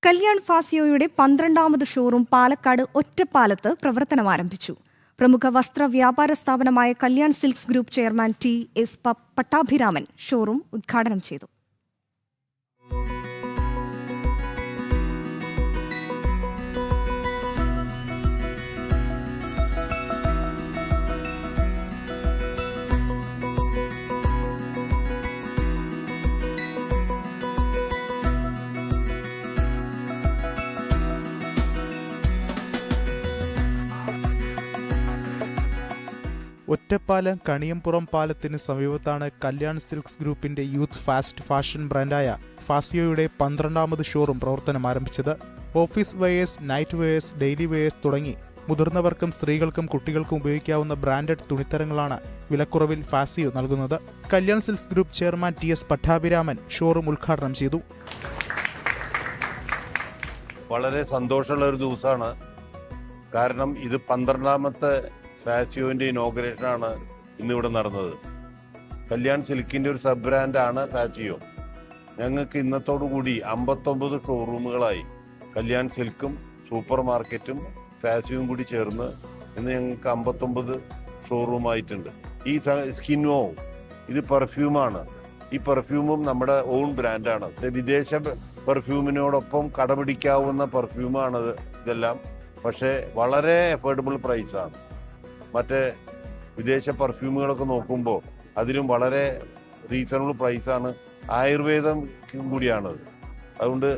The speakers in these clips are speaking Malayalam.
കല്യാൺ ഫാസിയോയുടെ 12ാമത് ഷോറൂം പാലക്കാട് ഒറ്റപ്പാലത്ത് പ്രവർത്തനം ആരംഭിച്ചു. പ്രമുഖ വസ്ത്ര വ്യാപാര സ്ഥാപനമായ Kalyan silks group chairman TS. Pattabhiraman showroom ഉദ്ഘാടനം ചെയ്തു. ഒറ്റപ്പാലം കണിയംപുറം പാലത്തിന് സമീപത്താണ് കല്യാൺ സിൽക്സ് ഗ്രൂപ്പിന്റെ യൂത്ത് ഫാസ്റ്റ് ഫാഷൻ ബ്രാൻഡായ ഫാസിയോയുടെ 12ാമത് ഷോറൂം പ്രവർത്തനം ആരംഭിച്ചത്. Office wears, night wears, daily wears തുടങ്ങി മുതിർന്നവർക്കും സ്ത്രീകൾക്കും കുട്ടികൾക്കും ഉപയോഗിക്കാവുന്ന ബ്രാൻഡഡ് തുണിത്തരങ്ങളാണ് വിലക്കുറവിൽ ഫാസിയോ നൽകുന്നത്. Kalyan silks group chairman TS. Pattabhiraman showroom ഉദ്ഘാടനം ചെയ്തു. വളരെ സന്തോഷമുള്ള ഒരു ദിവസമാണ്. കാരണം ഇത് 12ാമത്തെ ഫാസിയോന്റെ ഇനോഗ്രേഷനാണ് ഇന്നിവിടെ നടന്നത്. കല്യാൺ സിൽക്കിന്റെ ഒരു സബ് ബ്രാൻഡാണ് ഫാസിയോ. ഞങ്ങൾക്ക് ഇന്നത്തോടുകൂടി 59 ഷോറൂമുകളായി കല്യാൺ സിൽക്കും സൂപ്പർ മാർക്കറ്റും ഫാസിയോയും കൂടി ചേർന്ന് ഇന്ന് ഞങ്ങൾക്ക് 59 ഷോറൂമായിട്ടുണ്ട്. ഈ സ്കിൻവോ ഇത് പെർഫ്യൂമാണ്. ഈ പെർഫ്യൂമും നമ്മുടെ ഓൺ ബ്രാൻഡാണ്. വിദേശ പെർഫ്യൂമിനോടൊപ്പം കടപിടിക്കാവുന്ന പെർഫ്യൂമാണത് ഇതെല്ലാം. പക്ഷേ വളരെ അഫോർഡബിൾ പ്രൈസാണ്. മറ്റേ വിദേശ പെർഫ്യൂമുകളൊക്കെ നോക്കുമ്പോൾ അതിലും വളരെ റീസണബിൾ പ്രൈസാണ്. ആയുർവേദം കൂടിയാണത്. അതുകൊണ്ട്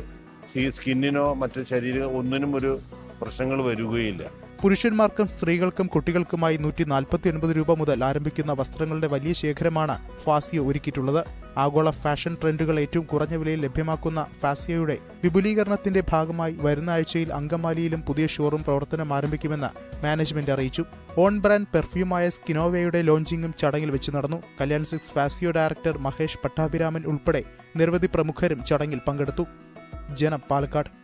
സ്കിന്നിനോ മറ്റു ശരീരം ഒന്നിനും ഒരു പ്രശ്നങ്ങൾ വരികയില്ല. പുരുഷന്മാർക്കും സ്ത്രീകൾക്കും കുട്ടികൾക്കുമായി 149 രൂപ മുതൽ ആരംഭിക്കുന്ന വസ്ത്രങ്ങളുടെ വലിയ ശേഖരമാണ് ഫാസിയോ ഒരുക്കിയിട്ടുള്ളത്. ആഗോള ഫാഷൻ ട്രെൻഡുകൾ ഏറ്റവും കുറഞ്ഞ വിലയിൽ ലഭ്യമാക്കുന്ന ഫാസിയോയുടെ വിപുലീകരണത്തിന്റെ ഭാഗമായി വരുന്ന ആഴ്ചയിൽ അങ്കമാലിയിലും പുതിയ ഷോറൂം പ്രവർത്തനം ആരംഭിക്കുമെന്ന് മാനേജ്മെന്റ് അറിയിച്ചു. ഓൺ ബ്രാൻഡ് പെർഫ്യൂമായ സ്കിനോവയുടെ ലോഞ്ചിങ്ങും ചടങ്ങിൽ വെച്ച് നടന്നു. കല്യാൺ സിൽക്സ് ഫാസിയോ ഡയറക്ടർ മഹേഷ് പട്ടാഭിരാമൻ ഉൾപ്പെടെ നിരവധി പ്രമുഖരും ചടങ്ങിൽ പങ്കെടുത്തു. ജനം, പാലക്കാട്.